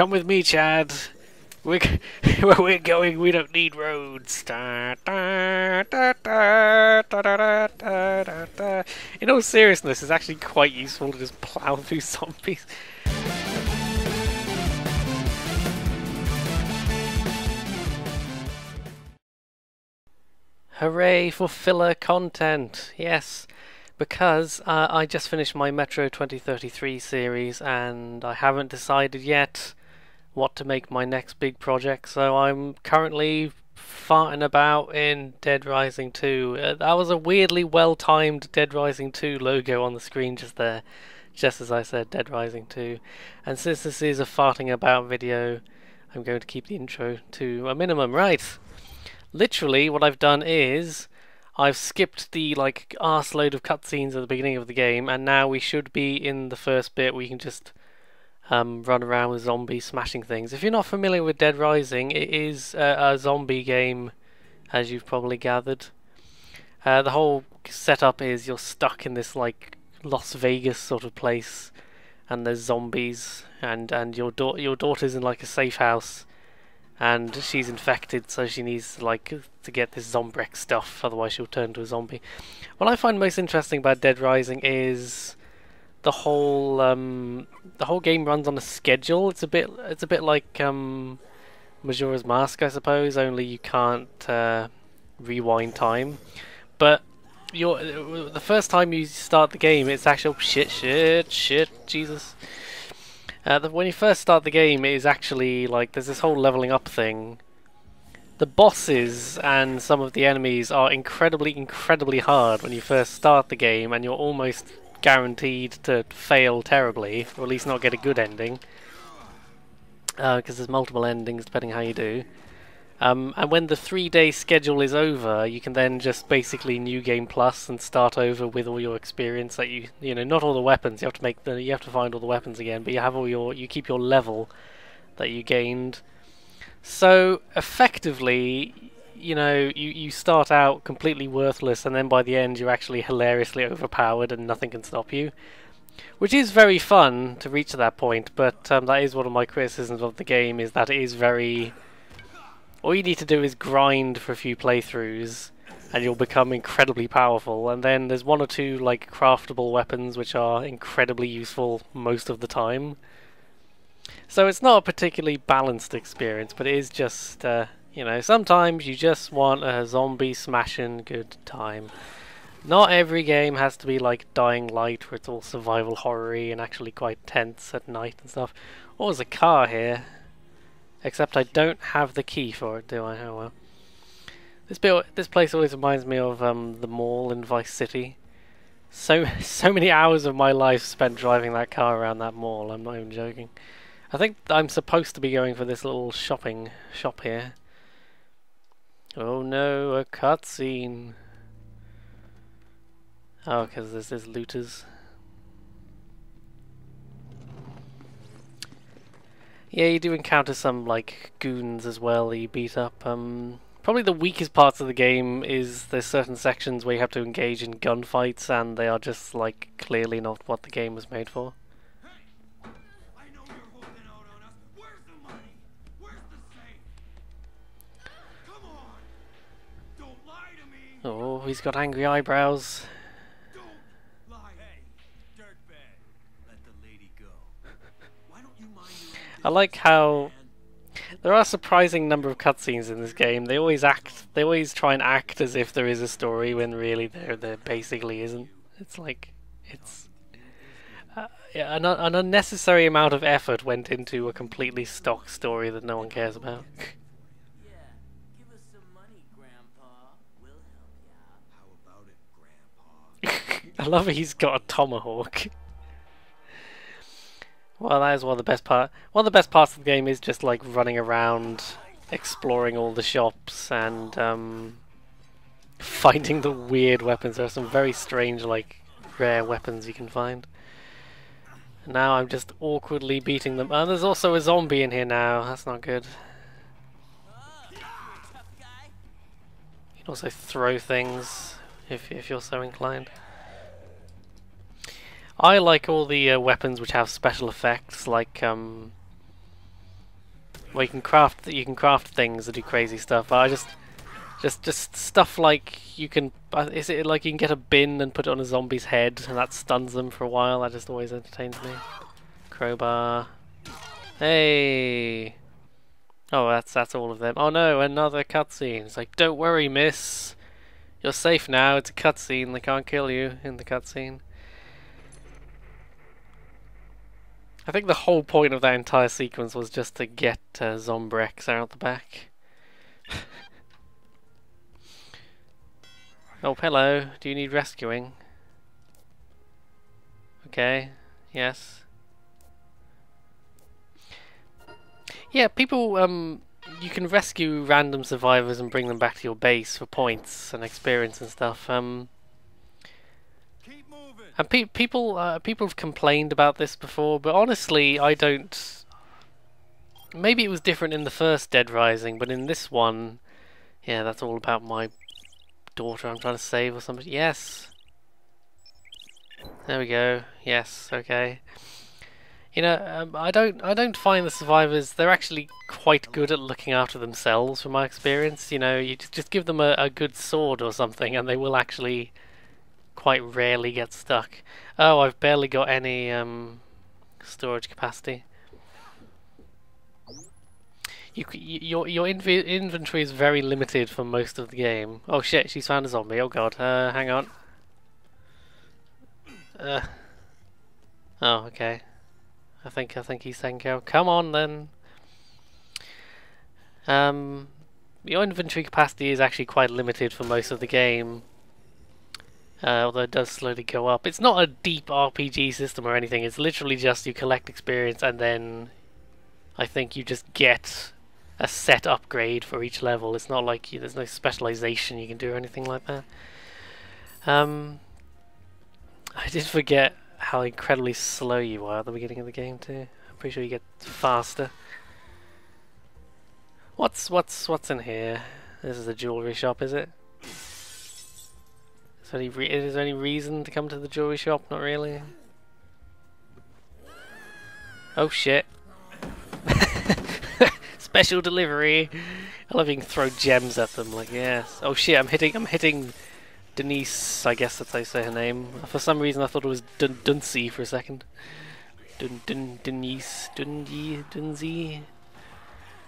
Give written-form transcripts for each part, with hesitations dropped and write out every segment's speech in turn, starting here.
Come with me, Chad. We're, where we're going, we don't need roads. Da, da, da, da, da, da, da, da, da. In all seriousness, it's actually quite useful to just plow through zombies. Hooray for filler content! Yes, because I just finished my Metro 2033 series and I haven't decided yet what to make my next big project, so I'm currently farting about in Dead Rising 2. That was a weirdly well-timed Dead Rising 2 logo on the screen just there, just as I said Dead Rising 2. And since this is a farting about video, I'm going to keep the intro to a minimum. Right, literally what I've done is I've skipped the arse load of cutscenes at the beginning of the game, and now we should be in the first bit where you can just run around with zombies smashing things. If you're not familiar with Dead Rising, it is a zombie game, as you've probably gathered. The whole setup is you're stuck in this Las Vegas sort of place, and there's zombies, and your daughter's in a safe house, and she's infected, so she needs to get this Zombrex stuff, otherwise she'll turn into a zombie. What I find most interesting about Dead Rising is the whole game runs on a schedule. It's a bit like Majora's Mask, I suppose, only you can't rewind time. But the first time you start the game, it's actual shit, Jesus. When you first start the game, it is actually there's this whole leveling up thing. The bosses and some of the enemies are incredibly hard when you first start the game, and you're almost guaranteed to fail terribly, or at least not get a good ending, because there's multiple endings depending how you do. And when the 3-day schedule is over, you can then just basically New Game Plus and start over with all your experience that you know, not all the weapons. You have to find all the weapons again, but you keep your level that you gained. So effectively, you start out completely worthless, and then by the end you're actually hilariously overpowered and nothing can stop you. Which is very fun to reach that point, but that is one of my criticisms of the game, is that it is very... All you need to do is grind for a few playthroughs, and you'll become incredibly powerful, and then there's one or two craftable weapons which are incredibly useful most of the time. So it's not a particularly balanced experience, but it is just... sometimes you just want a zombie smashing good time. Not every game has to be like Dying Light, where it's all survival horror-y and actually quite tense at night and stuff. Oh, there's a car here. Except I don't have the key for it, do I? Oh well. This place always reminds me of the mall in Vice City. So many hours of my life spent driving that car around that mall, I'm not even joking. I think I'm supposed to be going for this little shopping shop here. Oh no, a cutscene. Oh, because there's looters. Yeah, you do encounter some goons as well that you beat up. Probably the weakest parts of the game is there's certain sections where you have to engage in gunfights, and they are just clearly not what the game was made for. Oh, he's got angry eyebrows. Don't lie. Hey, dirtbag, let the lady go. Why don't you mind your own I like how there are a surprising number of cutscenes in this game. They always try and act as if there is a story when really there basically isn't. It's an unnecessary amount of effort went into a completely stock story that no one cares about. I love it, he's got a tomahawk. Well, that is one of the best parts. One of the best parts of the game is just running around, exploring all the shops, and finding the weird weapons. There are some very strange, rare weapons you can find. Now I'm just awkwardly beating them. And there's also a zombie in here now. That's not good. You can also throw things if you're so inclined. I like all the weapons which have special effects, where you can craft things that do crazy stuff. But I just stuff like you can. Is it like you can get a bin and put it on a zombie's head and that stuns them for a while? That just always entertains me. Crowbar. Hey. Oh, that's all of them. Oh no, another cutscene. It's like, don't worry, miss. You're safe now. It's a cutscene. They can't kill you in the cutscene. I think the whole point of that entire sequence was just to get Zombrex out the back. Oh, hello. Do you need rescuing? Okay. Yes. Yeah, people, you can rescue random survivors and bring them back to your base for points and experience and stuff. Keep moving. And people have complained about this before, but honestly, I don't. Maybe it was different in the first Dead Rising, but in this one, yeah, that's all about my daughter I'm trying to save or something. Yes. There we go. Yes. Okay. You know, I don't find the survivors. They're actually quite good at looking after themselves, from my experience. You know, you just give them a good sword or something, and they will actually quite rarely get stuck. Oh, I've barely got any storage capacity. Your inventory is very limited for most of the game. Oh shit, she's found a zombie. Oh god. Hang on. Oh, okay. I think he's taken care of. Come on then. Your inventory capacity is actually quite limited for most of the game. Although it does slowly go up. It's not a deep RPG system or anything. It's literally just you collect experience and then I think you just get a set upgrade for each level. It's not like there's no specialization you can do or anything like that. I did forget how incredibly slow you are at the beginning of the game too. I'm pretty sure you get faster. What's in here? This is a jewelry shop, is it? Is there any reason to come to the jewelry shop? Not really. Oh shit. Special delivery. I love you can throw gems at them, like, yes. Oh shit, I'm hitting Denise, I guess that's how you say her name. For some reason I thought it was Duncy for a second. Denise, Dunzy.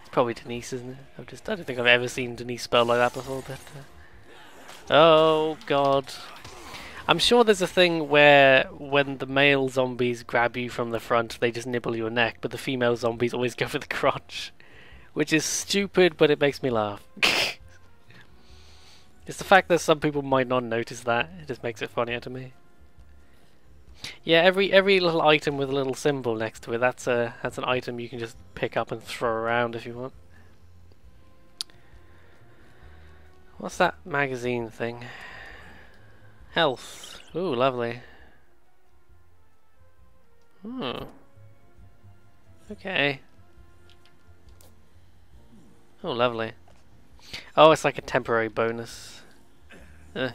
It's probably Denise, isn't it? I don't think I've ever seen Denise spelled like that before, but... Oh god. I'm sure there's a thing where when the male zombies grab you from the front, they just nibble your neck, but the female zombies always go for the crotch. Which is stupid, but it makes me laugh. It's the fact that some people might not notice that. It just makes it funnier to me. Yeah, every little item with a little symbol next to it, that's an item you can just pick up and throw around if you want. What's that magazine thing? Health. Ooh, lovely. Hmm. Okay. Oh, lovely. Oh, it's like a temporary bonus. Oh,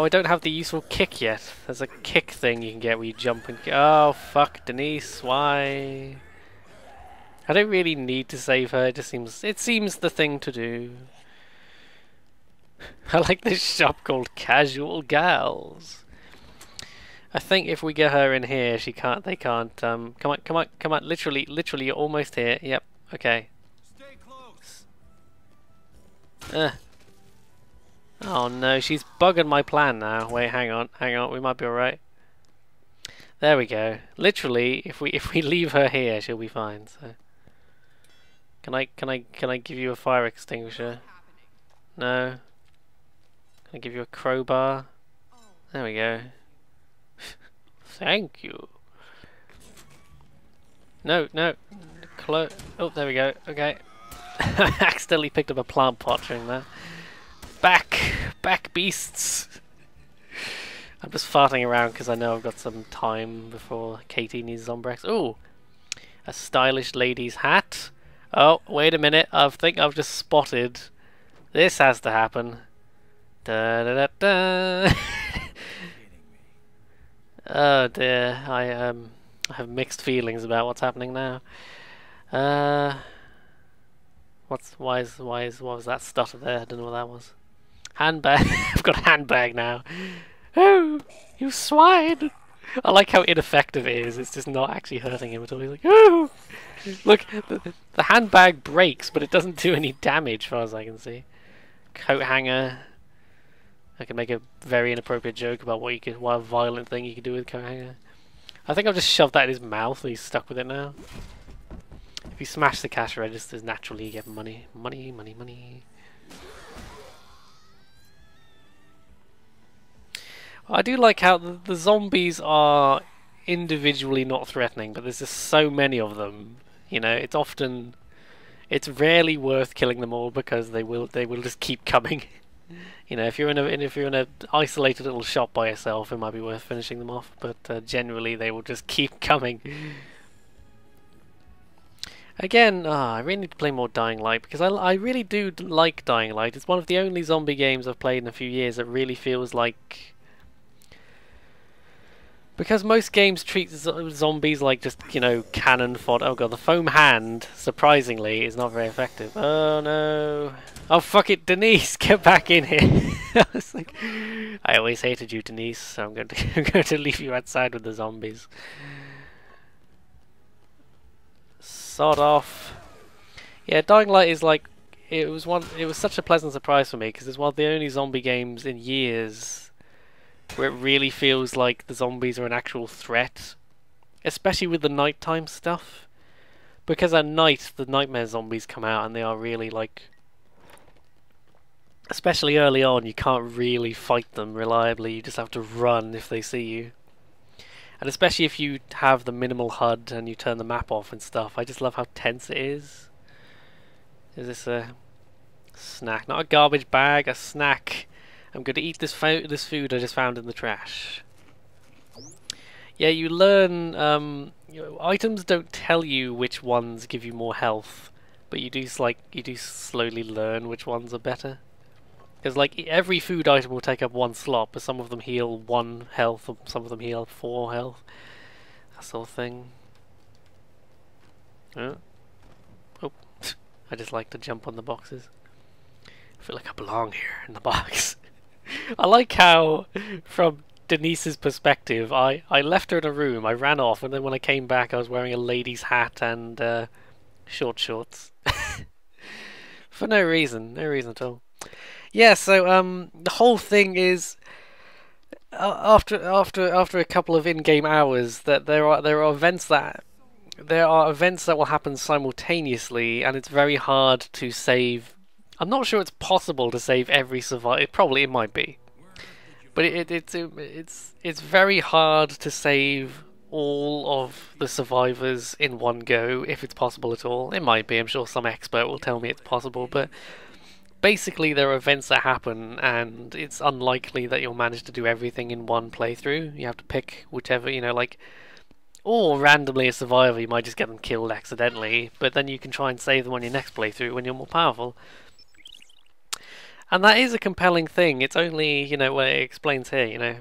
I don't have the useful kick yet. There's a kick thing you can get where you jump and... Oh, fuck, Denise, why? I don't really need to save her, it seems the thing to do. I like this shop called Casual Gals. I think if we get her in here, they can't, come on, literally, you're almost here, yep, okay. Stay close. Oh no, she's bugging my plan now. Wait, hang on, we might be alright. There we go. Literally, if we leave her here, she'll be fine, so. Can I give you a fire extinguisher? No. Can I give you a crowbar? There we go. Thank you. No. Oh, there we go. Okay. I accidentally picked up a plant pot during that. Back beasts. I'm just farting around because I know I've got some time before Katie needs Zombrex. Ooh, a stylish lady's hat. Oh, wait a minute. I think I've just spotted. This has to happen. Da da da da. Oh dear, I have mixed feelings about what's happening now. Uh, what was that stutter there? I don't know what that was. Handbag. I've got a handbag now. Oh, you swine! I like how ineffective it is. It's just not actually hurting him at all. He's like, oh! Look, the handbag breaks, but it doesn't do any damage, as far as I can see. Coat hanger. I can make a very inappropriate joke about what a violent thing you could do with a coat hanger. I think I've just shoved that in his mouth and he's stuck with it now. If you smash the cash registers, naturally you get money. Money, money, money. I do like how the zombies are individually not threatening, but there's just so many of them. You know, it's rarely worth killing them all because they will just keep coming. You know, if you're in a isolated little shop by yourself, it might be worth finishing them off. But generally, they will just keep coming. Again, I really need to play more Dying Light because I really do like Dying Light. It's one of the only zombie games I've played in a few years that really feels like. Because most games treat zombies like just, you know, cannon fodder. Oh god, the foam hand, surprisingly, is not very effective. Oh no. Oh fuck it, Denise, get back in here. I was like, I always hated you, Denise, so I'm going to leave you outside with the zombies. Sod off. Yeah, Dying Light is like, it was such a pleasant surprise for me because it's one of the only zombie games in years where it really feels like the zombies are an actual threat, especially with the nighttime stuff. Because at night, the nightmare zombies come out and they are really like, especially early on, you can't really fight them reliably, you just have to run if they see you. And especially if you have the minimal HUD and you turn the map off and stuff, I just love how tense it is. Is this a snack? Not a garbage bag, a snack. I'm going to eat this food I just found in the trash. Yeah, you learn. Items don't tell you which ones give you more health, but you do slowly learn which ones are better. Because like every food item will take up one slot, but some of them heal 1 health, or some of them heal 4 health. That sort of thing. Oh, I just like to jump on the boxes. I feel like I belong here in the box. I like how, from Denise's perspective, I left her in a room, I ran off, and then when I came back I was wearing a lady's hat and short shorts. For no reason at all. Yeah, so the whole thing is after a couple of in-game hours that there are events that will happen simultaneously, and it's very hard to save. I'm not sure it's possible to save every survivor. It might be, but it's very hard to save all of the survivors in one go, if it's possible at all. It might be. I'm sure some expert will tell me it's possible, but basically there are events that happen, and it's unlikely that you'll manage to do everything in one playthrough. You have to pick whichever, you know, like. Or randomly a survivor, you might just get them killed accidentally, but then you can try and save them on your next playthrough when you're more powerful. And that is a compelling thing. It's only, you know, what it explains here, you know.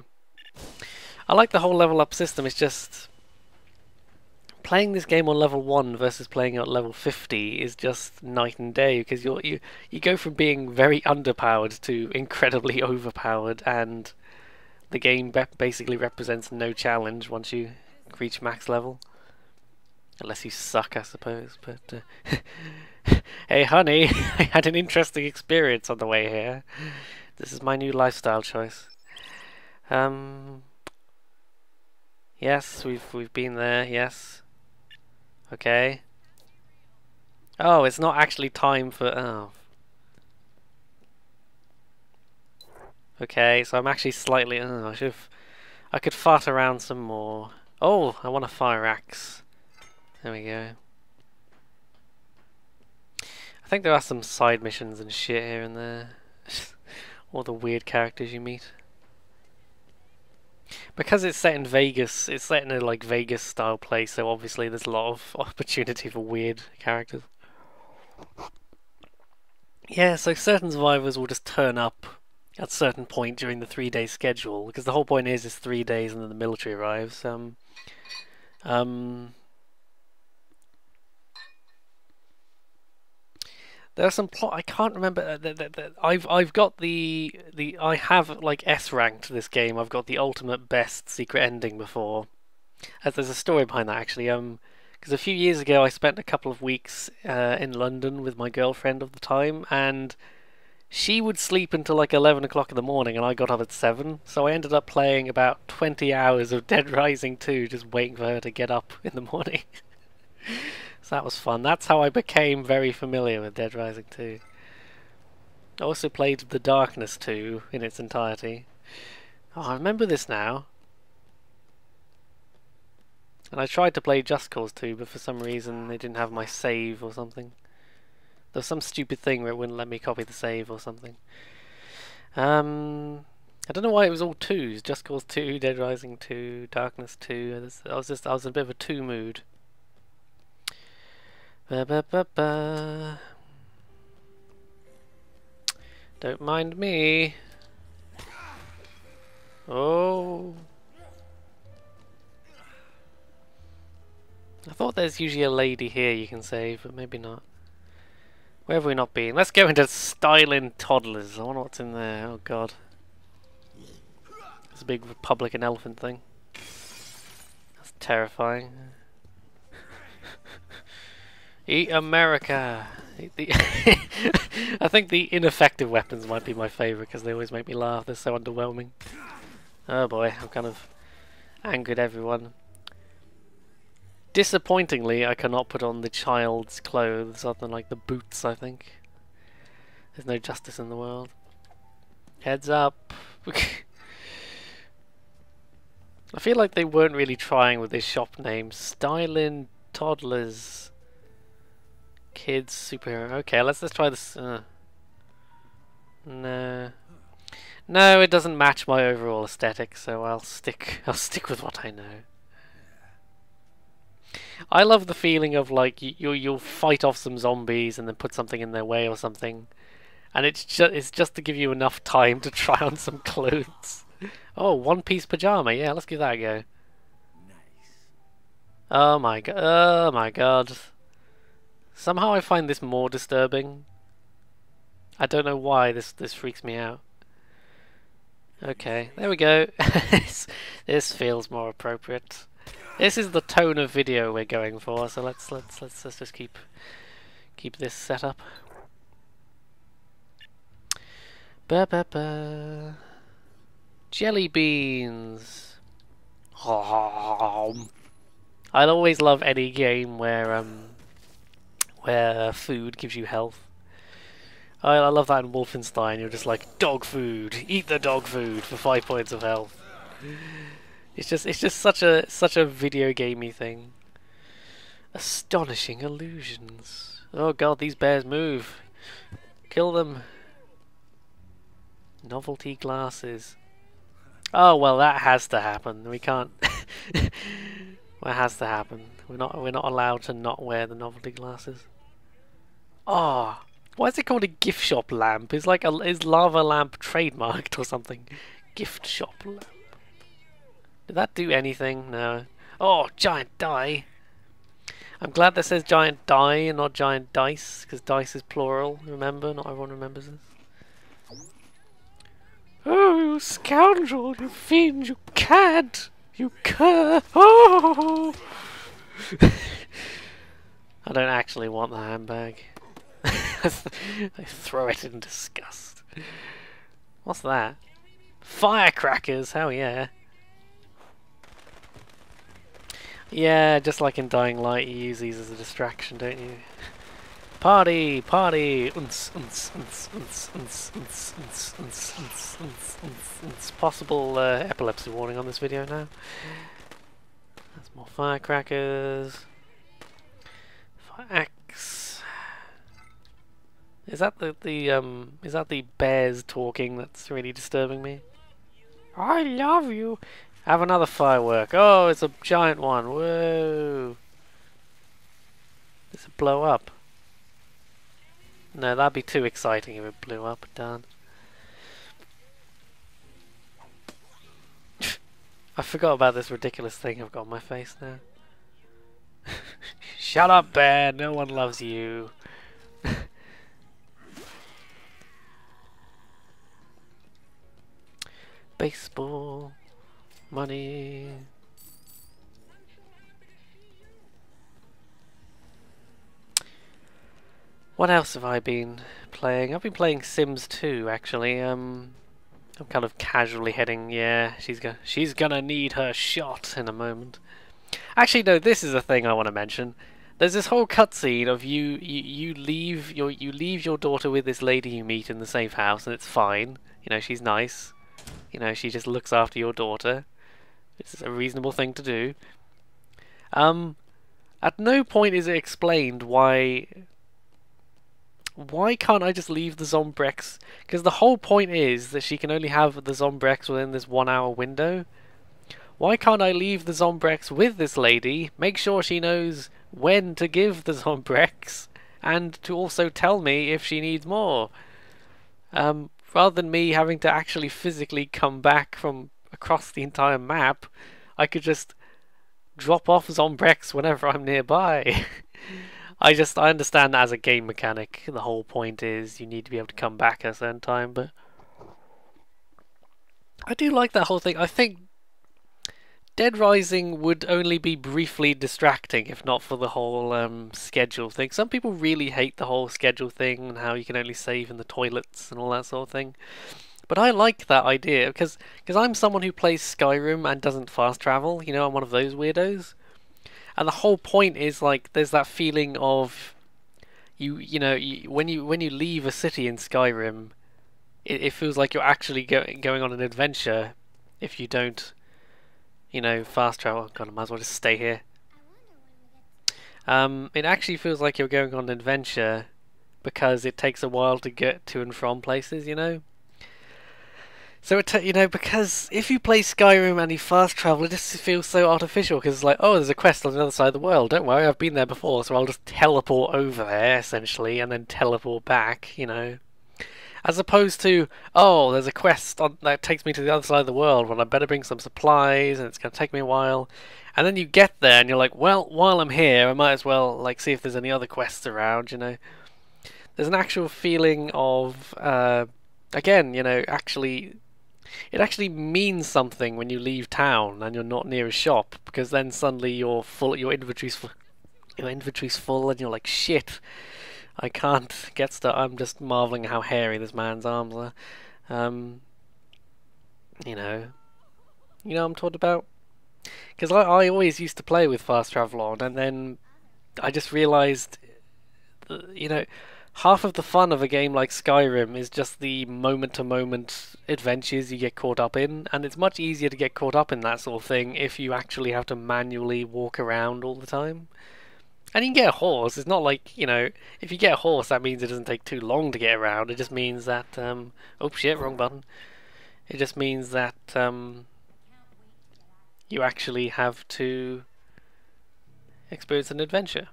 I like the whole level up system. It's just playing this game on level 1 versus playing at level 50 is just night and day, because you go from being very underpowered to incredibly overpowered, and the game basically represents no challenge once you reach max level. Unless you suck, I suppose, but hey honey, I had an interesting experience on the way here. This is my new lifestyle choice. Yes, we've been there, yes. Okay. Oh, it's not actually time for Okay, so I'm actually slightly I could fart around some more. Oh, I want a fire axe. There we go. I think there are some side missions and shit here and there. All the weird characters you meet. Because it's set in Vegas, it's set in a like Vegas style place, so obviously there's a lot of opportunity for weird characters. Yeah, so certain survivors will just turn up at a certain point during the 3-day schedule, because the whole point is 3 days and then the military arrives. There's some plot I can't remember. I've got I have like S ranked this game. I've got the ultimate best secret ending before. As there's a story behind that actually. Because a few years ago I spent a couple of weeks in London with my girlfriend of the time, and she would sleep until like 11 o'clock in the morning, and I got up at 7. So I ended up playing about 20 hours of Dead Rising 2, just waiting for her to get up in the morning. So that was fun. That's how I became very familiar with Dead Rising 2. I also played The Darkness 2 in its entirety. Oh, I remember this now. And I tried to play Just Cause 2, but for some reason they didn't have my save or something. There was some stupid thing where it wouldn't let me copy the save or something. I don't know why it was all 2s. Just Cause 2, Dead Rising 2, Darkness 2. I was in a bit of a 2 mood. Ba ba ba ba. Don't mind me. Oh. I thought there's usually a lady here you can save, but maybe not. Where have we not been? Let's go into Styling Toddlers. I wonder what's in there. Oh god. It's a big Republican elephant thing. That's terrifying. Eat America! I think the ineffective weapons might be my favourite because they always make me laugh. They're so underwhelming. Oh boy, I've kind of angered everyone. Disappointingly, I cannot put on the child's clothes other than like the boots, I think. There's no justice in the world. Heads up! I feel like they weren't really trying with this shop name. Stylin' Toddlers. Kids superhero. Okay, let's try this. No, it doesn't match my overall aesthetic, so I'll stick with what I know. I love the feeling of like you'll fight off some zombies and then put something in their way or something, and it's just to give you enough time to try on some clothes. Oh, one-piece pajama. Yeah, let's give that a go. Nice. Oh my god. Oh my god. Somehow I find this more disturbing. I don't know why this freaks me out. Okay, there we go. This feels more appropriate. This is the tone of video we're going for, so let's just keep this set up. Ba ba ba. Jelly beans. I'll always love any game where food gives you health. I love that in Wolfenstein. You're just like, dog food, eat the dog food for 5 points of health. It's just such a video gamey thing. Astonishing illusions. Oh god, these bears move. Kill them. Novelty glasses. Oh well, that has to happen. We can't. That has to happen. We're not allowed to not wear the novelty glasses. Oh, why is it called a gift shop lamp? Is lava lamp trademarked or something? Gift shop lamp. Did that do anything? No. Oh, giant die. I'm glad that says giant die and not giant dice, because dice is plural. Remember, not everyone remembers this. Oh, you scoundrel! You fiend! You cad! You cur! Oh! I don't actually want the handbag. I throw it in disgust. What's that? Firecrackers! Hell yeah! Yeah, just like in Dying Light, you use these as a distraction, don't you? Party! Party! Possible epilepsy warning on this video now. That's more firecrackers. Axe. Is that the bears talking that's really disturbing me? I love you. Have another firework. Oh, it's a giant one. Whoa. Does it blow up? No, that'd be too exciting if it blew up. Darn. I forgot about this ridiculous thing I've got on my face now. Shut up, bear. No one loves you. baseball. Money. What else have I been playing? I've been playing Sims 2 actually. I'm kind of casually heading. Yeah, she's gonna need her shot in a moment. Actually, no. This is a thing I want to mention. There's this whole cutscene of you leave your daughter with this lady you meet in the safe house, and it's fine. You know, she's nice. You know, she just looks after your daughter. It's a reasonable thing to do. At no point is it explained why can't I just leave the Zombrex? Because the whole point is that she can only have the Zombrex within this 1 hour window. Why can't I leave the Zombrex with this lady, make sure she knows when to give the Zombrex, and to also tell me if she needs more? Rather than me having to actually physically come back from across the entire map, I could just drop off Zombrex whenever I'm nearby. I understand that as a game mechanic, the whole point is you need to be able to come back at a certain time, but I do like that whole thing. I think Dead Rising would only be briefly distracting if not for the whole schedule thing. Some people really hate the whole schedule thing and how you can only save in the toilets and all that sort of thing. But I like that idea because I'm someone who plays Skyrim and doesn't fast travel. You know, I'm one of those weirdos. And the whole point is like there's that feeling of when you leave a city in Skyrim, it feels like you're actually going on an adventure if you don't, fast travel. Oh God, I might as well just stay here. It actually feels like you're going on an adventure because it takes a while to get to and from places, So because if you play Skyrim and you fast travel, it just feels so artificial. Because it's like, oh, there's a quest on the other side of the world. Don't worry, I've been there before, so I'll just teleport over there essentially, and then teleport back. As opposed to, oh, there's a quest that takes me to the other side of the world. Well, I better bring some supplies, and it's going to take me a while. And then you get there, and you're like, well, while I'm here, I might as well see if there's any other quests around. There's an actual feeling of, again, actually. It actually means something when you leave town and you're not near a shop, because then suddenly you're full. Your inventory's full, and you're like, shit, I can't get stuff. I'm just marveling how hairy this man's arms are. You know what I'm talking about? Because I always used to play with fast travel on, and then I just realised, half of the fun of a game like Skyrim is just the moment-to-moment adventures you get caught up in, and it's much easier to get caught up in that sort of thing if you actually have to manually walk around all the time. And you can get a horse. It's not like, if you get a horse, that means it doesn't take too long to get around. It just means that, oh shit, wrong button. It just means that, you actually have to experience an adventure.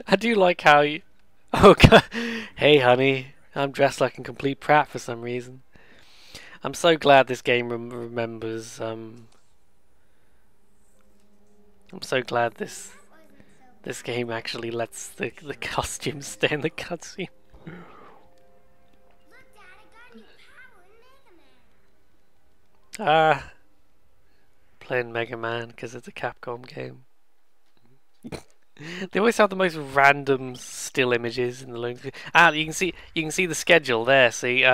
I do like how you... Oh God. Hey honey, I'm dressed like a complete prat for some reason. I'm so glad this game remembers, I'm so glad this game actually lets the costumes stay in the cutscene. Playing Mega Man because it's a Capcom game. They always have the most random still images in the loading screen. You can see the schedule there. See,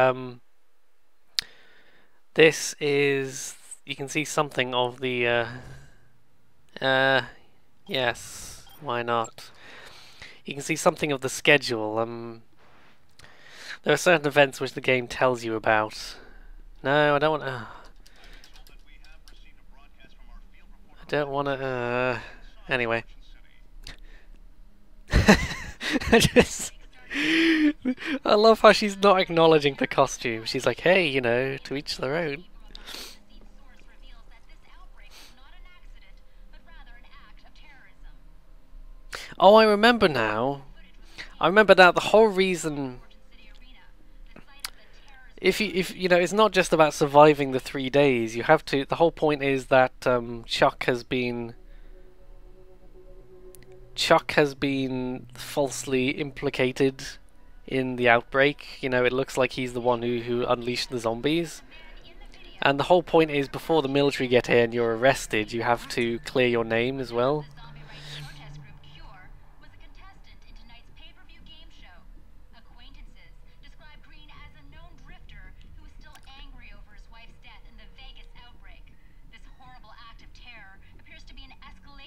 this is, you can see something of the yes, why not? You can see something of the schedule. There are certain events which the game tells you about. No, I don't want. I don't want to. Anyway. I love how she's not acknowledging the costume. She's like, hey, to each their own. Oh, I remember now. The whole reason. If it's not just about surviving the 3 days. You have to. The whole point is that Chuck has been falsely implicated in the outbreak. You know, it looks like he's the one who unleashed the zombies. And the whole point is, before the military get here and you're arrested, you have to clear your name as well.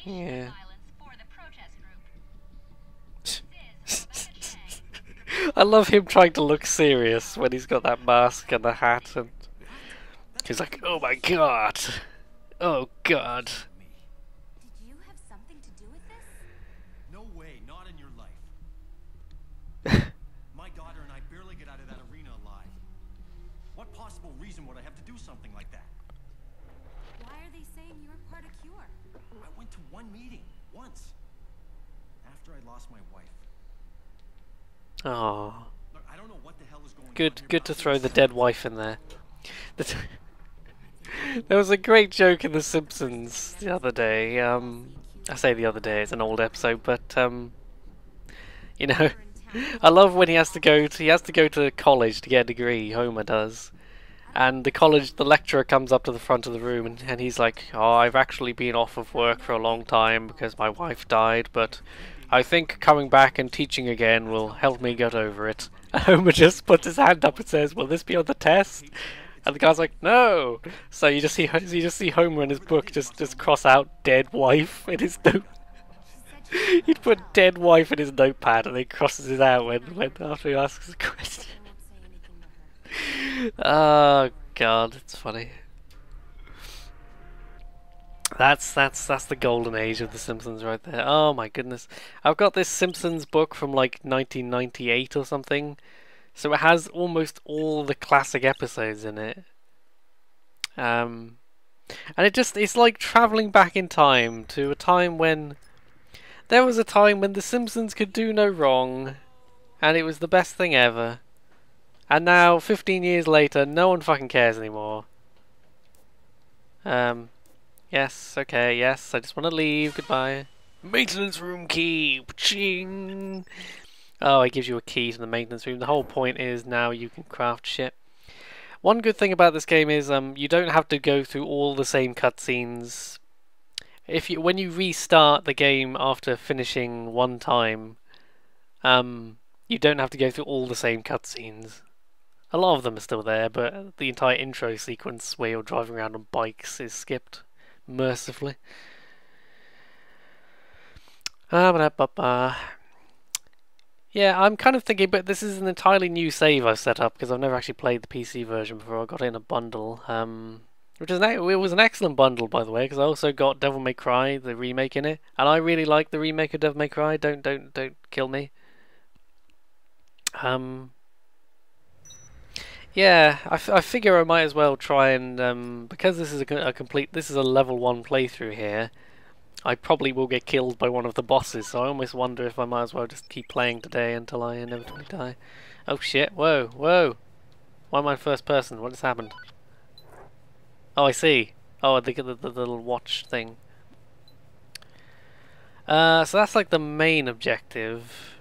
Yeah. I love him trying to look serious when he's got that mask and the hat, and he's like, "Oh my god, oh god." Did you have something to do with this? No way, not in your life. My daughter and I barely get out of that arena alive. What possible reason would I have to do something like that? Why are they saying you're part of Cure? I went to one meeting, once. After I lost my wife. Oh, Look, I don't know what the hell is going on good, here, good but to I'm throw the upset. dead wife in there. There was a great joke in The Simpsons the other day. I say the other day; it's an old episode, but you know, I love when he has to go to college to get a degree. Homer does, and the lecturer comes up to the front of the room, and he's like, "Oh, I've actually been off of work for a long time because my wife died, but I think coming back and teaching again will help me get over it." And Homer just puts his hand up and says, "Will this be on the test?" And the guy's like, "No." So you just see Homer in his book just cross out "dead wife" in his note. He'd put "dead wife" in his notepad and then crosses it out when after he asks a question. I won't say anything to her. Oh god, it's funny. That's the golden age of The Simpsons right there. Oh my goodness. I've got this Simpsons book from like 1998 or something. So it has almost all the classic episodes in it. And it's like travelling back in time to a time when there was a time when The Simpsons could do no wrong and it was the best thing ever. And now, 15 years later, no one fucking cares anymore. Yes, okay, yes, I just want to leave, goodbye. Maintenance room key! Ching! Oh, it gives you a key to the maintenance room. The whole point is now you can craft shit. One good thing about this game is you don't have to go through all the same cutscenes. When you restart the game after finishing one time, you don't have to go through all the same cutscenes. A lot of them are still there, but the entire intro sequence where you're driving around on bikes is skipped mercifully. Yeah, I'm kind of thinking, but this is an entirely new save I've set up because I've never actually played the PC version before. I got it in a bundle, which is it was an excellent bundle, by the way, because I also got Devil May Cry, the remake in it, and I really like the remake of Devil May Cry. Don't kill me. Yeah, I figure I might as well try and because this is this is a level 1 playthrough here. I probably will get killed by one of the bosses, so I almost wonder if I might as well just keep playing today until I inevitably die. Oh shit! Whoa, whoa! Why am I first person? What has happened? Oh, I see. Oh, the little watch thing. So that's like the main objective.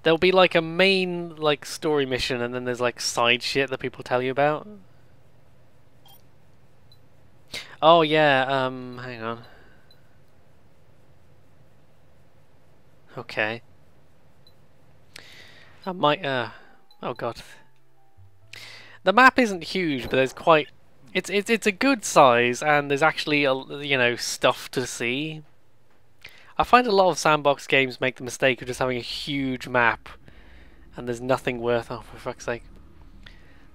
There'll be like a main like story mission, and then there's like side shit that people tell you about. Oh yeah, hang on. Okay. I might oh god. The map isn't huge, but there's quite it's a good size, and there's actually stuff to see. I find a lot of sandbox games make the mistake of just having a huge map and there's nothing worth... Oh, for fuck's sake.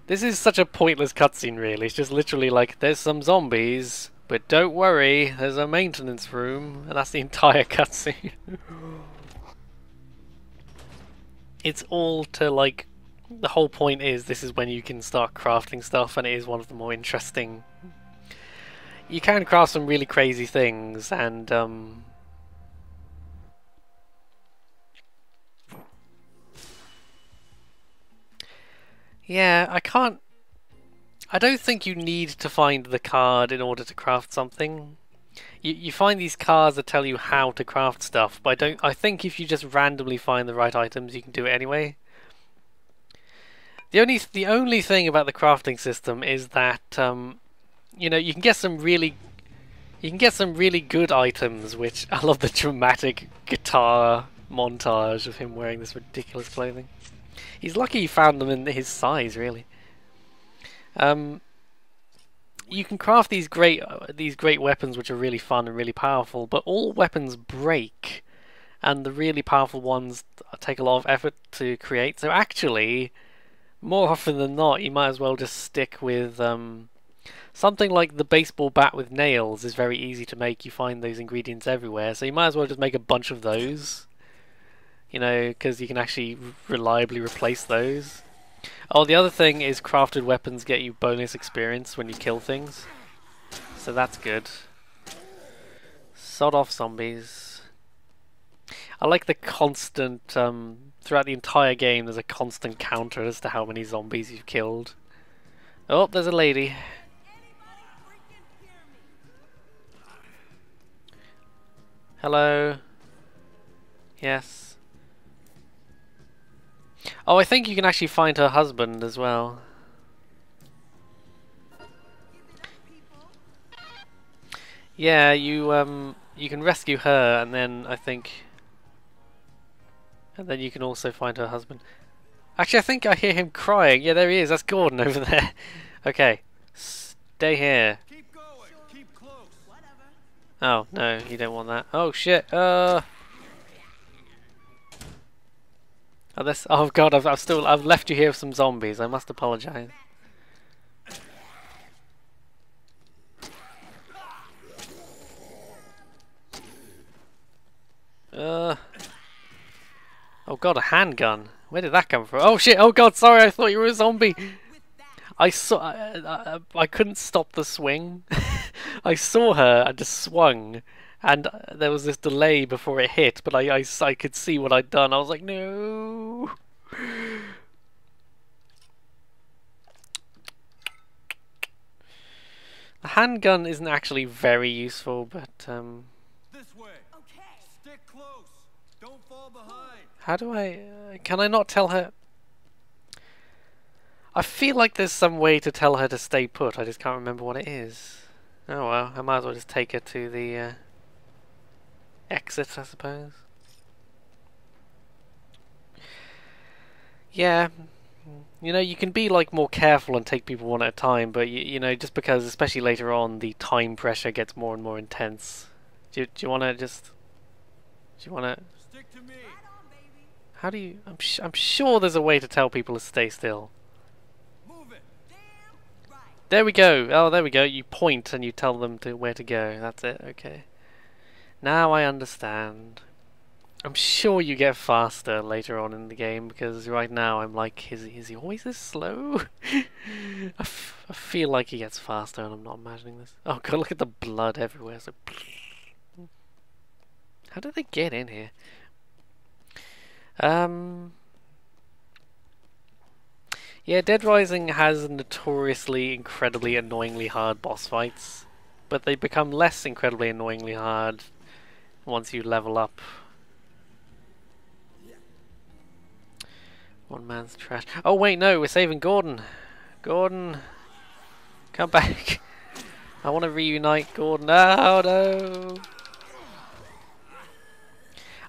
This is such a pointless cutscene, really. It's just literally like, there's some zombies, but don't worry, there's a maintenance room, and that's the entire cutscene. It's all to, like... The whole point is this is when you can start crafting stuff, and it is one of the more interesting... You can craft some really crazy things, and yeah, I don't think you need to find the card in order to craft something. You find these cards that tell you how to craft stuff, but I think if you just randomly find the right items, you can do it anyway. The only thing about the crafting system is that you know, you can get some really good items. Which I love the dramatic guitar montage of him wearing this ridiculous clothing. He's lucky he found them in his size, really. You can craft these great weapons, which are really fun and really powerful. But all weapons break, and the really powerful ones take a lot of effort to create. So actually, more often than not, you might as well just stick with something like the baseball bat with nails. Is very easy to make. You find those ingredients everywhere, so you might as well just make a bunch of those. You know, because you can actually reliably replace those. Oh, the other thing is crafted weapons get you bonus experience when you kill things, so that's good. Sod off zombies. I like the constant, throughout the entire game there's a constant counter as to how many zombies you've killed. Oh, there's a lady. Hello. Yes. Oh, I think you can actually find her husband as well. Yeah, you can rescue her, and then you can also find her husband. Actually, I think I hear him crying. Yeah, there he is. That's Gordon over there. Okay, stay here. Keep going. Keep close. Whatever. Oh no, you don't want that. Oh shit. Oh, this. Oh god, I've left you here with some zombies. I must apologize. Oh god, a handgun. Where did that come from? Oh shit! Oh god, sorry. I thought you were a zombie. I saw. I couldn't stop the swing. I saw her and just swung. And there was this delay before it hit, but I could see what I'd done. I was like, no. The handgun isn't actually very useful, but This way. Okay. Stick close. Don't fall behind. how do I? Can I not tell her? I feel like there's some way to tell her to stay put. I just can't remember what it is. Oh well, I might as well just take her to the exit, I suppose. Yeah, you know, you can be like more careful and take people one at a time, but you know, just because, especially later on, the time pressure gets more and more intense. Do you want to just? Do you want to? Stick to me. Right on, baby. How do you? I'm sure there's a way to tell people to stay still. Move it. Damn right. There we go. Oh, there we go. You point and you tell them to where to go. That's it. Okay. Now I understand. I'm sure you get faster later on in the game, because right now I'm like, is he always this slow? I feel like he gets faster, and I'm not imagining this. Oh god, look at the blood everywhere. So, how did they get in here? Yeah, Dead Rising has notoriously incredibly annoyingly hard boss fights, but they become less incredibly annoyingly hard once you level up. One man's trash. Oh wait, no, we're saving Gordon. Gordon, come back. I want to reunite Gordon. Oh no.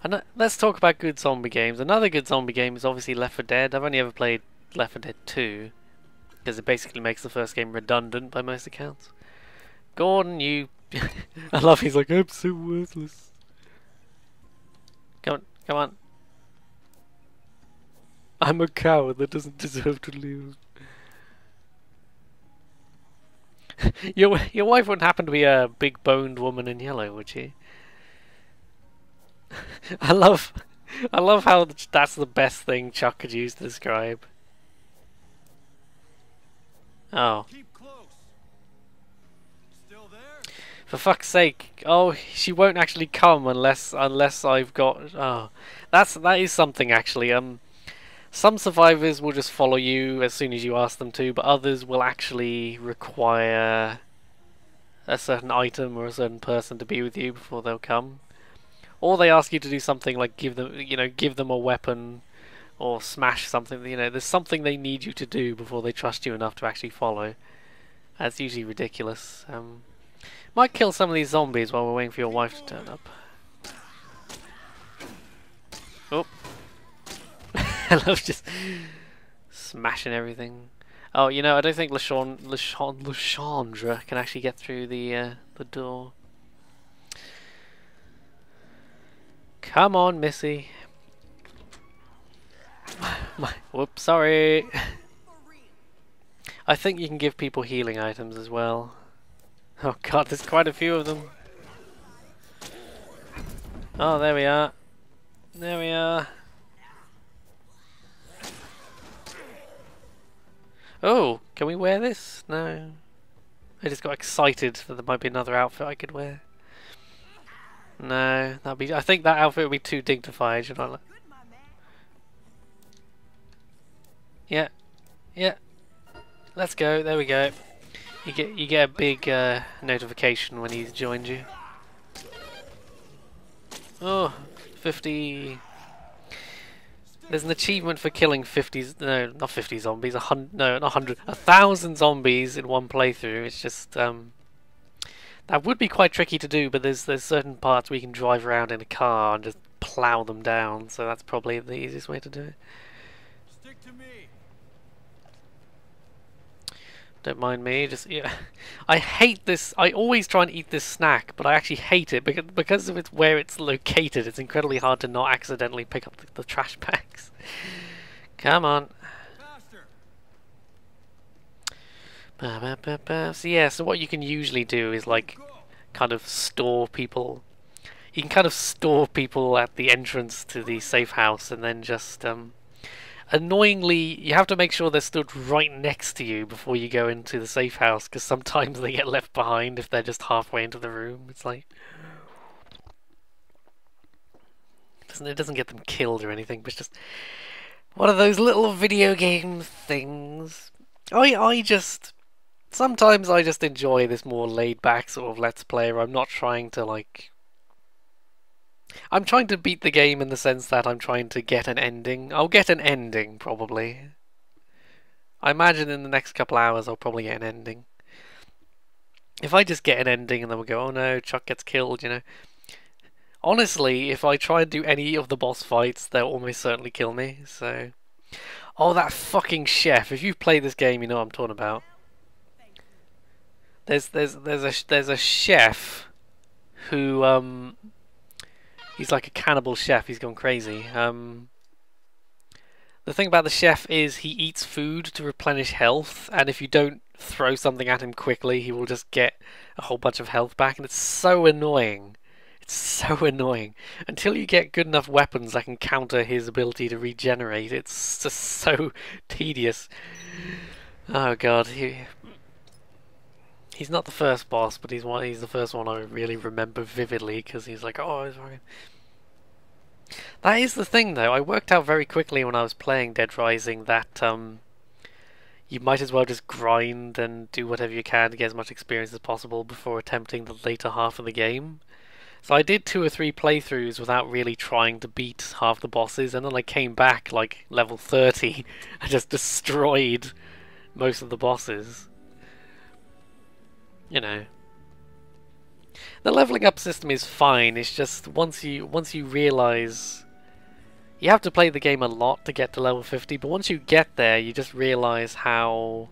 And let's talk about good zombie games. Another good zombie game is obviously Left 4 Dead. I've only ever played Left 4 Dead 2, because it basically makes the first game redundant by most accounts. Gordon, you... I love he's like, I'm so worthless. Come on, come on. I'm a coward that doesn't deserve to live. Your wife wouldn't happen to be a big boned woman in yellow, would she? I love how that's the best thing Chuck could use to describe. Oh. Keep close. Still there? For fuck's sake! Oh, she won't actually come unless I've got. Oh, that is something actually. Some survivors will just follow you as soon as you ask them to, but others will actually require a certain item or a certain person to be with you before they'll come. Or they ask you to do something like give them a weapon, or smash something. You know, there's something they need you to do before they trust you enough to actually follow. That's usually ridiculous. Might kill some of these zombies while we're waiting for your wife to turn up. Oh. I love just smashing everything. Oh, you know, I don't think Lashandra can actually get through the door. Come on, Missy. Whoops, sorry. I think you can give people healing items as well. Oh god, there's quite a few of them. Oh, there we are. There we are. Oh, can we wear this? No. I just got excited that there might be another outfit I could wear. No, that'd be. I think that outfit would be too dignified, you know. Yeah, yeah. Let's go. There we go. You get a big notification when he's joined you. Oh, 50. There's an achievement for killing 50. No, not 50 zombies. No, not 100. 1,000 zombies in one playthrough. It's just that would be quite tricky to do, but there's certain parts where you can drive around in a car and just plow them down. So that's probably the easiest way to do it. Stick to me. Don't mind me. Just yeah. I hate this. I always try and eat this snack, but I actually hate it because of it's where it's located. It's incredibly hard to not accidentally pick up the trash bags. Come on. Faster. So yeah. So what you can usually do is like kind of store people. You can kind of store people at the entrance to the safe house, and then just annoyingly, you have to make sure they're stood right next to you before you go into the safe house, because sometimes they get left behind if they're just halfway into the room. It's like it doesn't get them killed or anything, but it's just one of those little video game things. I just sometimes I just enjoy this more laid back sort of let's play where I'm not trying to like. I'm trying to beat the game in the sense that I'm trying to get an ending. I'll get an ending, probably. I imagine in the next couple hours I'll probably get an ending. If I just get an ending and then we'll go, oh no, Chuck gets killed, you know. Honestly, if I try and do any of the boss fights, they'll almost certainly kill me, so... Oh, that fucking chef. If you've played this game, you know what I'm talking about. There's a chef who, he's like a cannibal chef. He's gone crazy. The thing about the chef is he eats food to replenish health, and if you don't throw something at him quickly, he will just get a whole bunch of health back, and it's so annoying. It's so annoying. Until you get good enough weapons that can counter his ability to regenerate, it's just so tedious. Oh god, he's not the first boss, but he's the first one I really remember vividly, because he's like, oh, it's fucking... That is the thing, though. I worked out very quickly when I was playing Dead Rising that you might as well just grind and do whatever you can to get as much experience as possible before attempting the later half of the game. So I did 2 or 3 playthroughs without really trying to beat half the bosses, and then I came back like level 30 and just destroyed most of the bosses. You know. The leveling up system is fine, it's just once you realise... You have to play the game a lot to get to level 50, but once you get there, you just realise how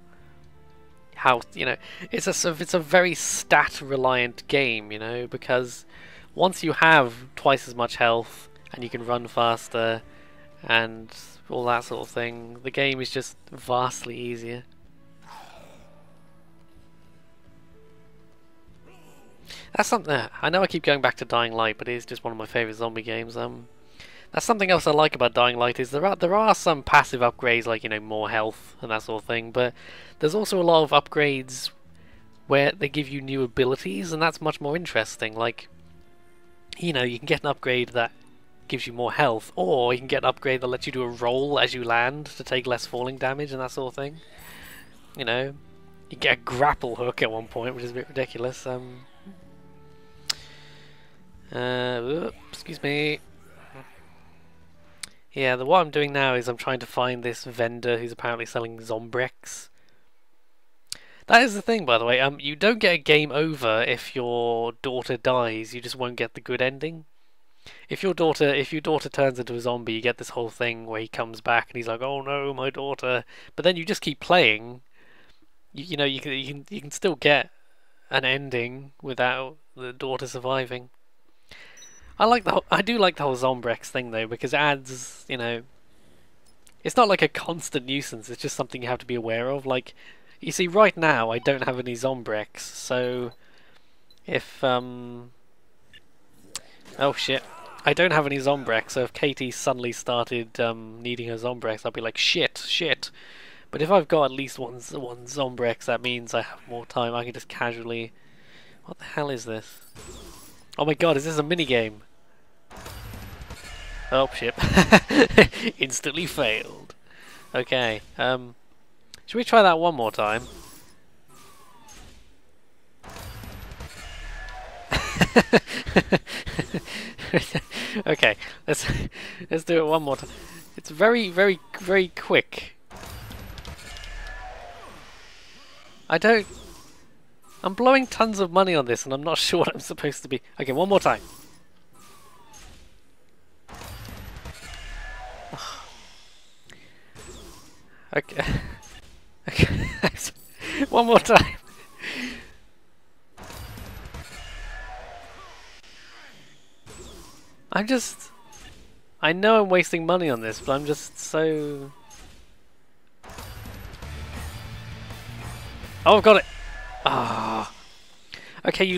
you know, it's a very stat-reliant game, you know, because once you have twice as much health, and you can run faster, and all that sort of thing, the game is just vastly easier. That's something. I know I keep going back to Dying Light, but it is just one of my favourite zombie games. That's something else I like about Dying Light is there are some passive upgrades like, you know, more health and that sort of thing, but there's also a lot of upgrades where they give you new abilities, and that's much more interesting. Like, you know, you can get an upgrade that gives you more health, or you can get an upgrade that lets you do a roll as you land to take less falling damage and that sort of thing. You know, you get a grapple hook at one point, which is a bit ridiculous. Excuse me. Yeah, what I'm doing now is I'm trying to find this vendor who's apparently selling Zombrex. That is the thing, by the way. You don't get a game over if your daughter dies. You just won't get the good ending. If your daughter turns into a zombie, you get this whole thing where he comes back and he's like, "Oh no, my daughter!" But then you just keep playing. You know, you can still get an ending without the daughter surviving. I do like the whole Zombrex thing though, because it adds, you know, it's not like a constant nuisance. It's just something you have to be aware of. Like, you see, right now I don't have any Zombrex, so if oh shit, I don't have any Zombrex. So if Katie suddenly started needing her Zombrex, I'd be like, shit. But if I've got at least one Zombrex, that means I have more time. I can just casually. What the hell is this? Oh my god, is this a minigame? Oh shit. Instantly failed. Okay, should we try that one more time? Okay, let's do it one more time. It's very quick. I'm blowing tons of money on this and I'm not sure what I'm supposed to be. Okay, one more time. Okay. Okay. One more time. I know I'm wasting money on this, but I'm just so... Oh, I've got it! Ah. Okay, you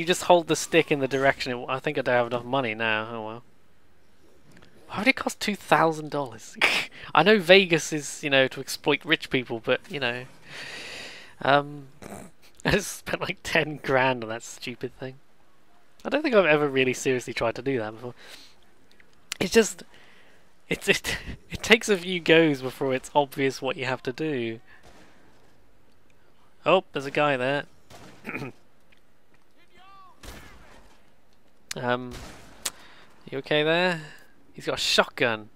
just hold the stick in the direction. I think I don't have enough money now. Oh well. Why would it cost $2,000? I know Vegas is, you know, to exploit rich people, but you know, I just spent like 10 grand on that stupid thing. I don't think I've ever really seriously tried to do that before. It's just, it takes a few goes before it's obvious what you have to do. Oh, there's a guy there. You okay there? He's got a shotgun.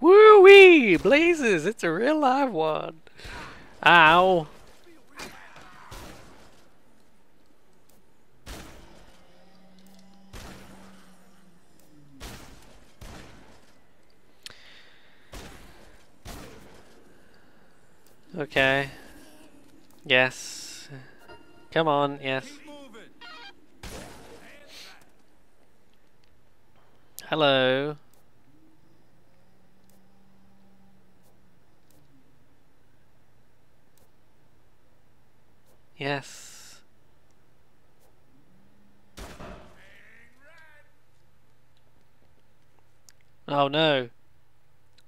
Woo-wee! Blazes! It's a real live one. Ow! Okay. Yes. Come on, yes. Hello. Yes. Oh no.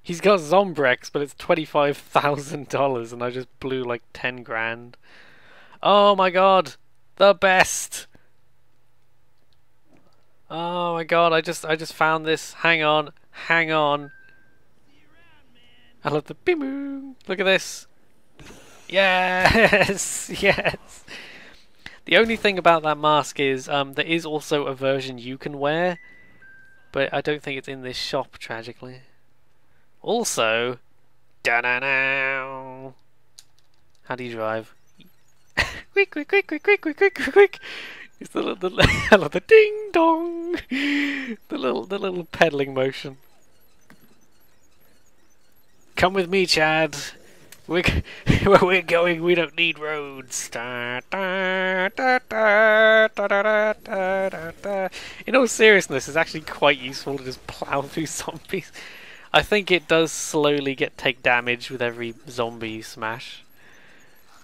He's got Zombrex, but it's $25,000 and I just blew like 10 grand. Oh my god. The best. Oh my god, I just found this. Hang on. I love the bimoo. Look at this. Yes! Yes! The only thing about that mask is there is also a version you can wear, but I don't think it's in this shop, tragically. Also, da-da-now! How do you drive? Quick! It's the the ding dong! The little pedaling motion. Come with me, Chad. Where we're going, we don't need roads. In all seriousness, it's actually quite useful to just plow through zombies. I think it does slowly take damage with every zombie you smash.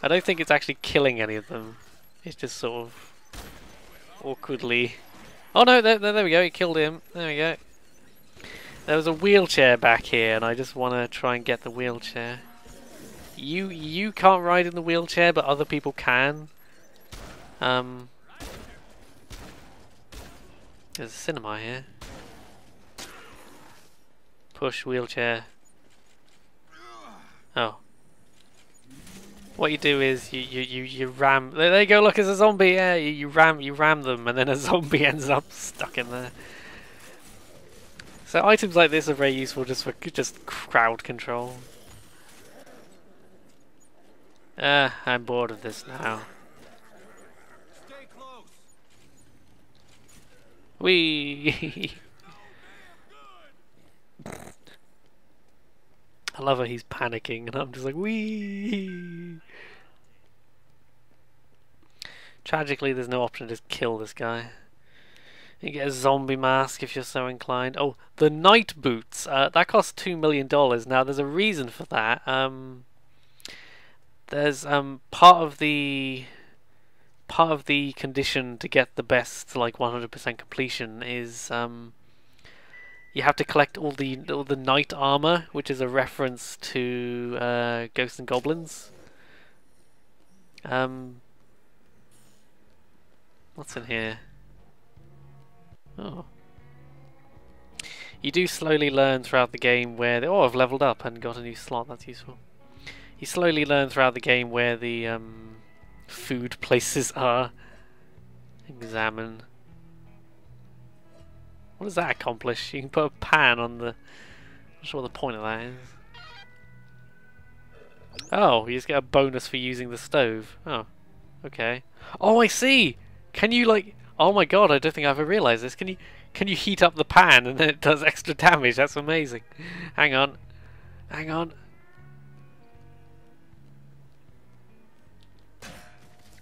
I don't think it's actually killing any of them. It's just sort of awkwardly... Oh no, there we go, it killed him. There we go. There was a wheelchair back here, and I just want to try and get the wheelchair. You can't ride in the wheelchair, but other people can. There's a cinema here. Push wheelchair. Oh. What you do is you ram. There you go. Look, it's a zombie. Yeah, you ram them, and then a zombie ends up stuck in there. So items like this are very useful just for just crowd control. I'm bored of this now. Stay close. Whee! I love how he's panicking and I'm just like, whee! Tragically, there's no option to just kill this guy. You get a zombie mask if you're so inclined. Oh, the night boots. That costs $2 million. Now, there's a reason for that. There's part of the condition to get the best, like 100% completion, is you have to collect all the knight armor, which is a reference to Ghosts and Goblins. What's in here? Oh. You do slowly learn throughout the game where the... Oh, I've leveled up and got a new slot. That's useful. You slowly learn throughout the game where the food places are. Examine. What does that accomplish? You can put a pan on the... I'm not sure what the point of that is. Oh, you just get a bonus for using the stove. Oh, okay. Oh, I see! Can you, like... Oh my god, I don't think I ever realised this. Can you heat up the pan and then it does extra damage? That's amazing. Hang on. Hang on.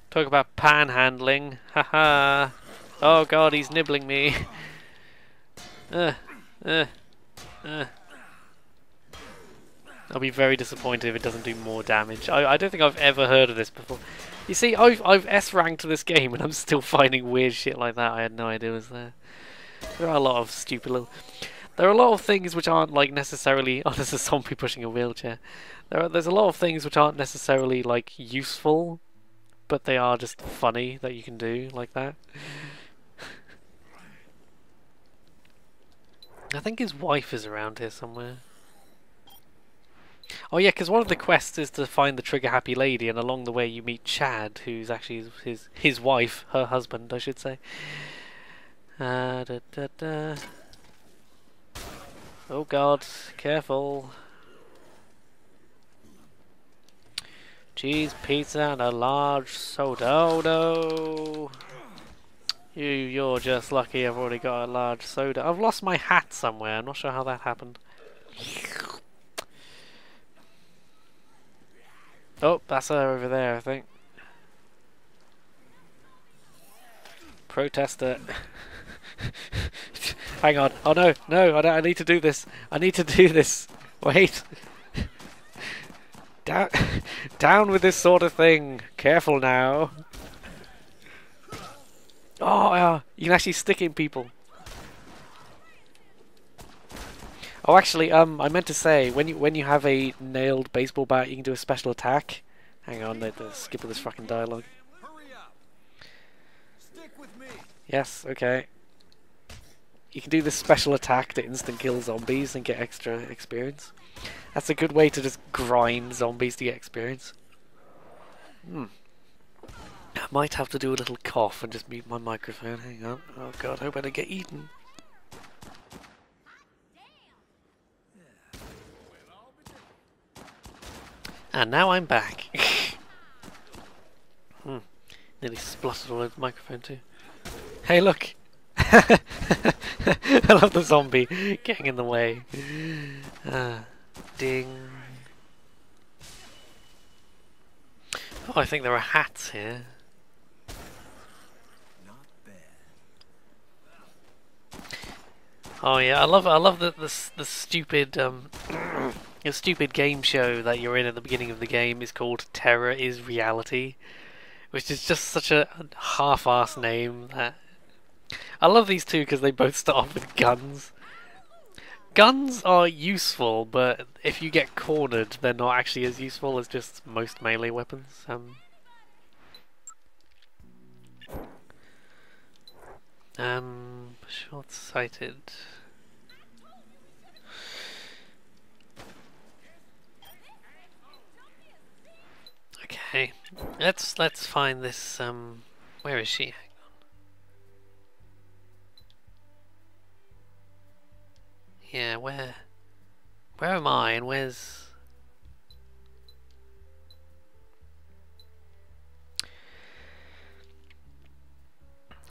Talk about panhandling. Haha. Oh god, he's nibbling me. I'll be very disappointed if it doesn't do more damage. I don't think I've ever heard of this before. You see, I've S-ranked this game and I'm still finding weird shit like that I had no idea was there. There are a lot of stupid little... There are a lot of things which aren't like necessarily... Oh, there's a zombie pushing a wheelchair. There's a lot of things which aren't necessarily like useful, but they are just funny that you can do like that. I think his wife is around here somewhere. Oh yeah, because one of the quests is to find the trigger-happy lady, and along the way you meet Chad, who's actually his wife, her husband, I should say. Da, da, da. Oh god, careful. Cheese, pizza, and a large soda. Oh no! You're just lucky I've already got a large soda. I've lost my hat somewhere, I'm not sure how that happened. Oh, that's her over there, I think. Protester. Hang on. Oh no, no, I need to do this. I need to do this. Wait. Down, down with this sort of thing. Careful now. Oh, yeah. You can actually stick in people. Oh, actually, I meant to say, when you have a nailed baseball bat, you can do a special attack. Hang on, let's skip all this fucking dialogue. Hurry up. Stick with me. Yes, okay. You can do this special attack to instant kill zombies and get extra experience. That's a good way to just grind zombies to get experience. I might have to do a little cough and just mute my microphone. Hang on. Oh god, I better get eaten. And now I'm back. Nearly spluttered all over the microphone too. Hey, look! I love the zombie getting in the way. Ding. Oh, I think there are hats here. Not bad. Oh yeah, I love the stupid the stupid game show that you're in at the beginning of the game is called Terror is Reality, which is just such a half-ass name. I love these two because they both start off with guns. Guns are useful, but if you get cornered, they're not actually as useful as just most melee weapons. Short-sighted. Okay, let's find this. Where is she? Hang on. Yeah, where am I and where's...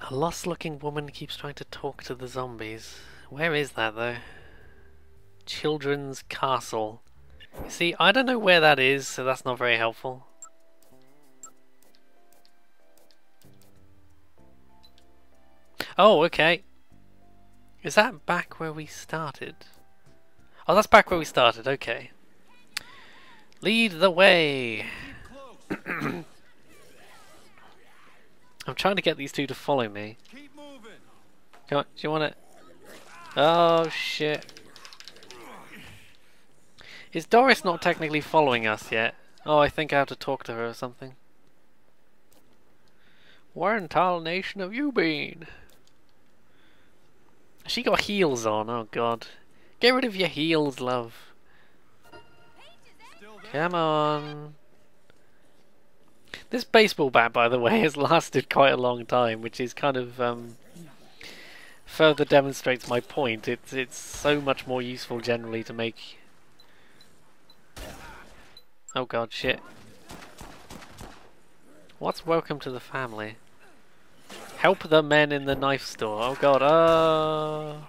A lost-looking woman keeps trying to talk to the zombies. Where is that, though? Children's Castle. You see, I don't know where that is, so that's not very helpful. Oh, okay. Is that back where we started? Oh, that's back where we started, okay. Lead the way! I'm trying to get these two to follow me. Keep moving. Come on, do you want it? Oh, shit. Is Doris not technically following us yet? Oh, I think I have to talk to her or something. Where in tarnation have you been? She got heels on, oh god. Get rid of your heels, love. Come on. This baseball bat, by the way, has lasted quite a long time, which is kind of further demonstrates my point. It's so much more useful generally to make. Oh god, shit. What's welcome to the family? Help the men in the knife store. Oh god,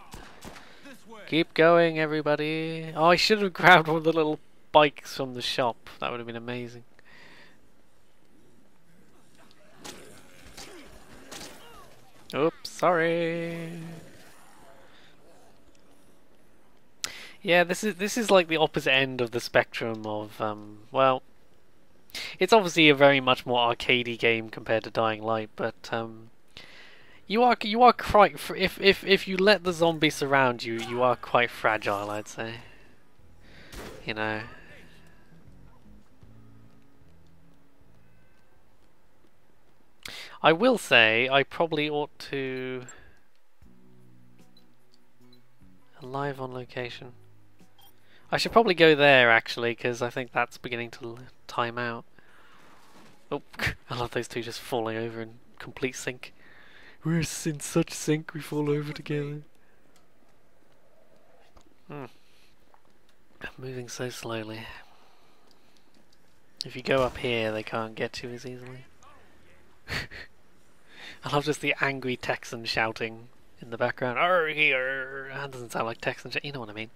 keep going, everybody. Oh, I should have grabbed one of the little bikes from the shop. That would have been amazing. Oops, sorry. Yeah, this is like the opposite end of the spectrum of well, it's obviously a very much more arcadey game compared to Dying Light, but you are quite if you let the zombie surround you, you are quite fragile, I'd say. You know. I will say I probably ought to live on location. I should probably go there actually, because I think that's beginning to time out. Oh, I love those two just falling over in complete sync. We're in such sync, we fall over together. I'm moving so slowly. If you go up here, they can't get you as easily. I love just the angry Texan shouting in the background. Arr here! That doesn't sound like Texan you know what I mean.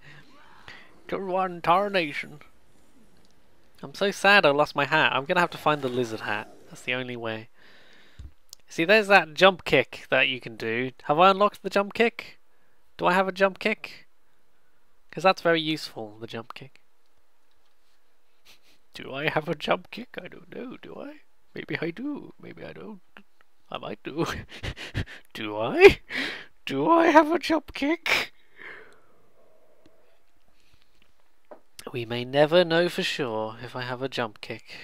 To one tarnation. I'm so sad I lost my hat. I'm gonna have to find the lizard hat. That's the only way. See, there's that jump kick that you can do. Have I unlocked the jump kick? Do I have a jump kick? Because that's very useful, the jump kick. Do I have a jump kick? I don't know, do I? Maybe I do, maybe I don't. I might do. Do I? Do I have a jump kick? We may never know for sure if I have a jump kick.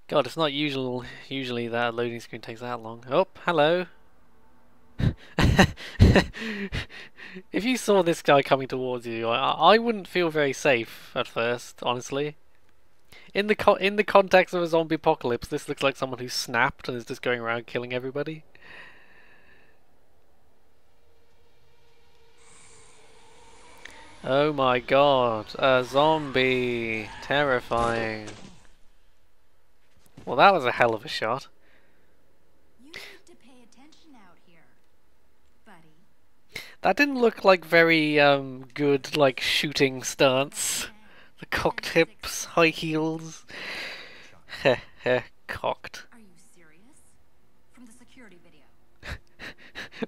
God, it's not usually that a loading screen takes that long. Oh, hello. If you saw this guy coming towards you, I wouldn't feel very safe at first, honestly. In the context of a zombie apocalypse, this looks like someone who's snapped and is just going around killing everybody. Oh my god, a zombie! Terrifying. Well, that was a hell of a shot. You need to pay attention out here, buddy. That didn't look like very good, like, shooting stance. The cocked hips, high heels. Heh heh, cocked. Are you serious? From the security video.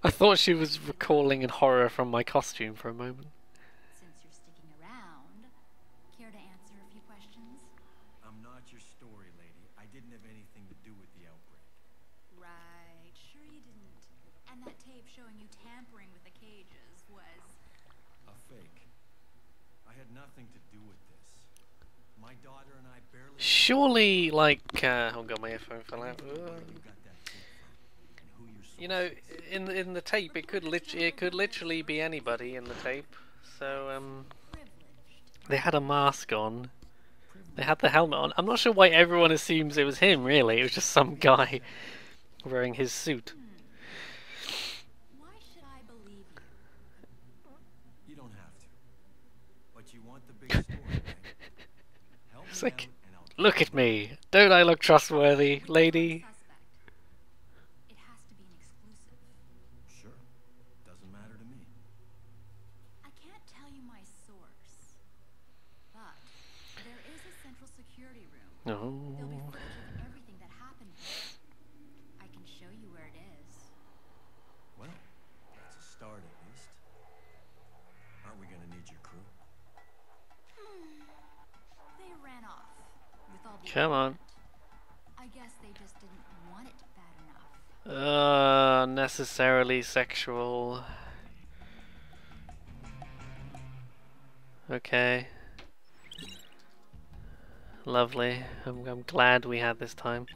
I thought she was recalling in horror from my costume for a moment. Since you're sticking around, care to answer a few questions? I'm not your story, lady. I didn't have anything to do with the outbreak. Right, sure you didn't. And that tape showing you tampering with the cages was... A fake. I had nothing to do with this. My daughter and I barely... Surely, like, oh god, my earphone fell out. You got that tape from, and who your source You know, is. in the tape, it could literally be anybody in the tape. So they had a mask on. They had the helmet on. I'm not sure why everyone assumes it was him. Really, it was just some guy wearing his suit. Why should I believe you? you want the big story, right? Help It's me out, like, and I'll look at me. Don't I look trustworthy, We just want a lady? suspect. It has to be an exclusive. Sure. Doesn't matter to me. I can't tell you my source, but there is a central security room. There'll be No. footage of everything that happened here. I can show you where it is. Well, that's a start at least. Aren't we gonna need your crew? They ran off with all the Come on. equipment. I guess they just didn't want it bad enough. Necessarily sexual. Okay. Lovely. I'm glad we had this time.